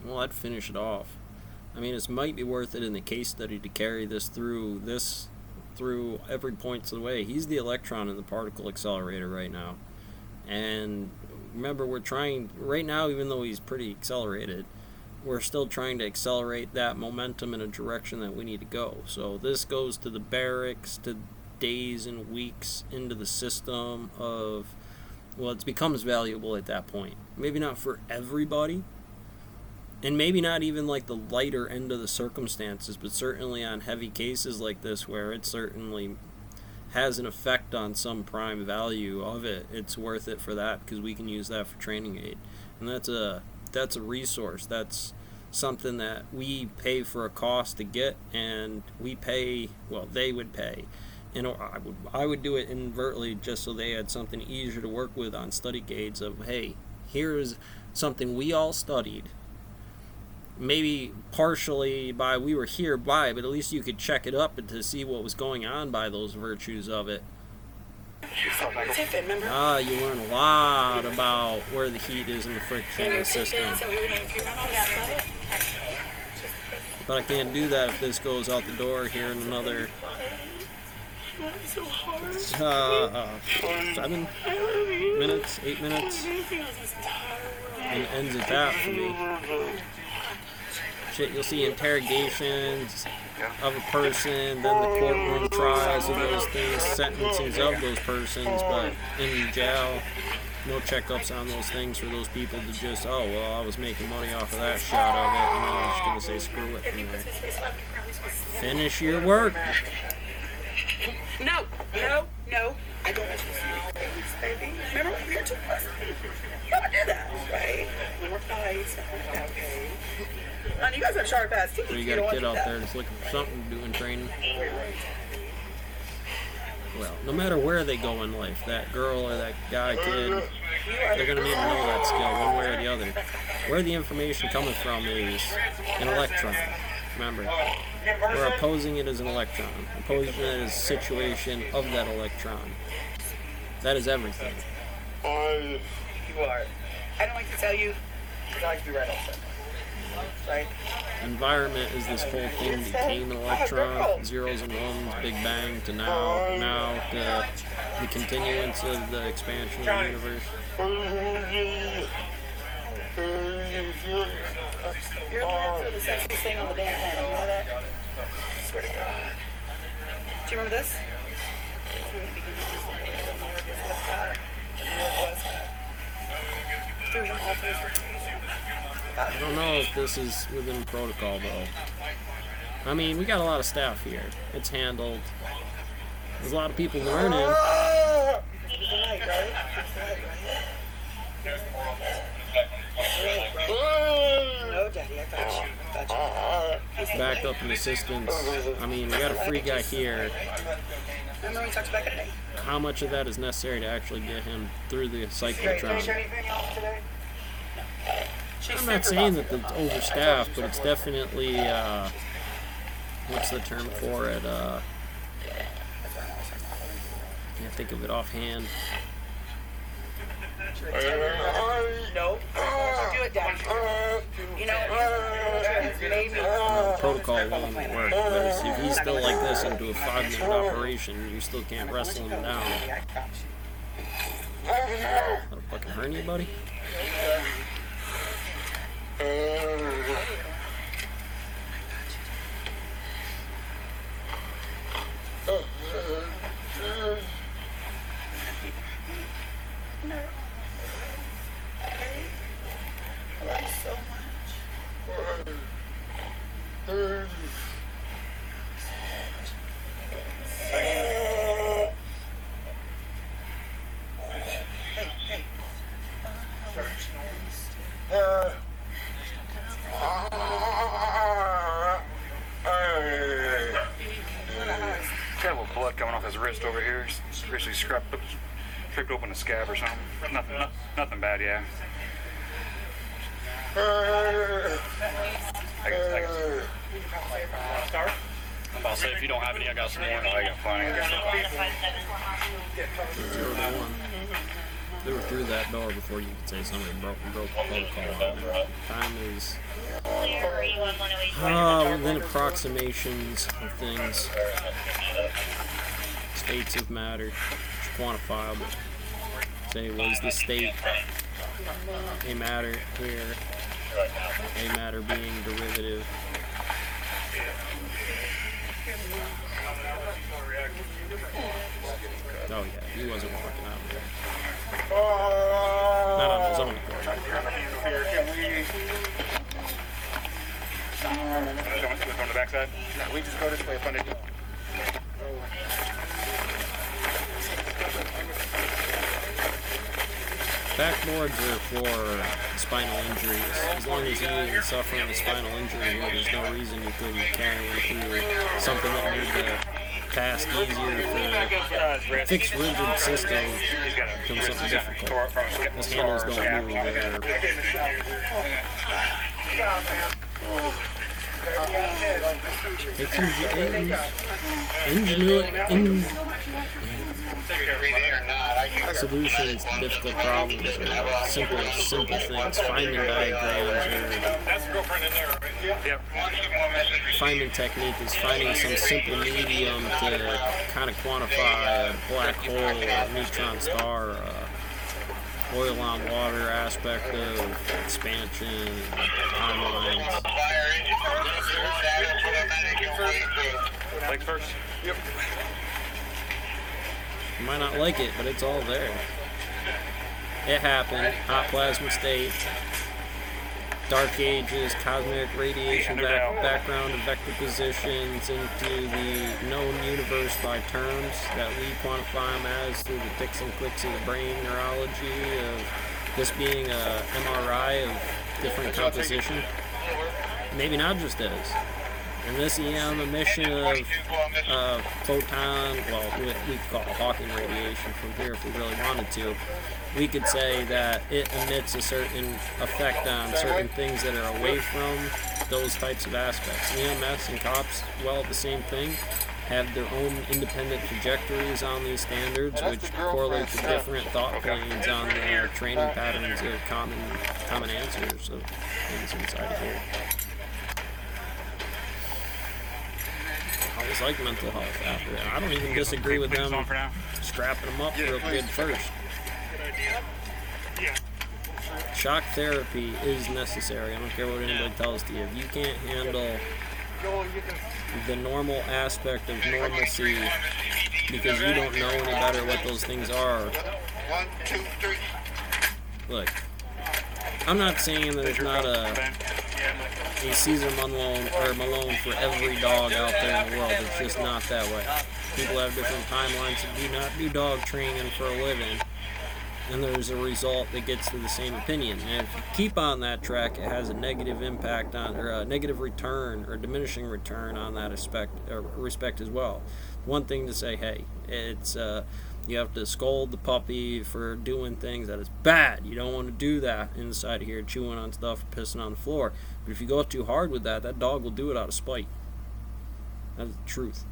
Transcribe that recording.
well, I'd finish it off. I mean, it might be worth it in the case study to carry this through every point of the way. He's the electron in the particle accelerator right now. And remember, we're trying, right now, even though he's pretty accelerated, we're still trying to accelerate that momentum in a direction that we need to go. So this goes to the barracks, to days and weeks into the system of, well, it becomes valuable at that point. Maybe not for everybody, and maybe not even like the lighter end of the circumstances, but certainly on heavy cases like this where it certainly has an effect on some prime value of it, it's worth it for that, because we can use that for training aid. And that's a resource. That's something that we pay for a cost to get, and we pay, well, they would pay. And I would do it inadvertently just so they had something easier to work with on study guides of, hey, here's something we all studied. Maybe partially by we were here by, but at least you could check it up and to see what was going on by those virtues of it. You learn a lot about where the heat is in the friction in the system. But I can't do that if this goes out the door here in another 7 minutes, 8 minutes. And it ends at that for me. Shit, you'll see interrogations of a person, then the courtroom trials of those things, sentencings of those persons, but in jail, no checkups on those things for those people to just, oh, well, I was making money off of that shot of it, and I'm just going to say screw it from there. Finish your work. No. I don't want you to see baby. Remember, we were too close. You don't do that, right? We were nice. Okay. You guys have sharp ass teeth. So you got a kid out there that's looking for something to do in training. Well, no matter where they go in life, that girl or that guy, kid, they're going to need to know that skill one way or the other. Where the information coming from is an electron. Remember, we're opposing it as an electron. Opposing it as a situation of that electron. That is everything. You are. I don't like to tell you, because I like to be right also. Right? Environment is this whole thing became an electron, zeros and ones, Big Bang, to now to the continuance of the expansion of the universe. You're the one for the sexiest thing on the damn planet, you know that? I swear to God. Do you remember this? I don't know if this is within protocol, though. I mean, we got a lot of staff here. It's handled. There's a lot of people learning. No, Daddy, I got you. Backup and assistance. I mean, we got a free guy here. Remember we talked about that? How much of that is necessary to actually get him through the cyclotron? I'm not saying that it's overstaffed, but it's definitely, what's the term for it? Can't think of it offhand. No. Do it, Daddy. You know, protocol won't work, because if he's still like this into a 5-minute operation, you still can't wrestle him down. Is that a fucking hernia, buddy? Got a little blood coming off his wrist over here. He's recently tripped open a scab or something. Nothing bad, yeah. I can start. I'm about to say, if you don't have any, I got some more. I got plenty. They were through that door before you could say somebody broke protocol. Time is within approximations of things. States of matter, it's quantifiable. Say, was the state a matter here? A matter being derivative. Oh yeah, he wasn't walking out there. Not on his own accord. On the backside? No, we just go this way up on the door. Backboards are for spinal injuries. As long as you ain't suffering a spinal injury, there's no reason you couldn't carry him through something that made the task easier for a fixed rigid system becomes something difficult. Those handles don't move. It's ingenuity. Solutions to difficult problems or simple things. Finding diagrams or finding technique is finding some simple medium to kind of quantify a black hole or a neutron star, oil on water aspect of expansion, timelines. Legs first. Yep. You might not like it, but it's all there. It happened. Hot plasma state. Dark ages, cosmic radiation background and vector positions into the known universe by terms that we quantify them as through the ticks and clicks of the brain neurology of this being a MRI of different composition. Maybe not just as. And this EM emission of photon, well, we could call it Hawking radiation from here if we really wanted to. We could say that it emits a certain effect on certain things that are away from those types of aspects. EMS and COPS, well, the same thing, have their own independent trajectories on these standards, which correlate to different thought planes on their training patterns of common answers of things inside of here. I always like mental health after that. I don't even disagree with them strapping them up real good first. Shock therapy is necessary. I don't care what anybody tells you. If you can't handle the normal aspect of normalcy because you don't know any better what those things are. Look, I'm not saying that there's not a Caesar Malone for every dog out there in the world. It's just not that way. People have different timelines and do not do dog training for a living. And there's a result that gets to the same opinion. And if you keep on that track, it has a negative impact on, or a negative return, or diminishing return on that respect as well. One thing to say, hey, it's you have to scold the puppy for doing things that is bad. You don't want to do that inside of here, chewing on stuff, pissing on the floor. But if you go too hard with that, that dog will do it out of spite. That's the truth.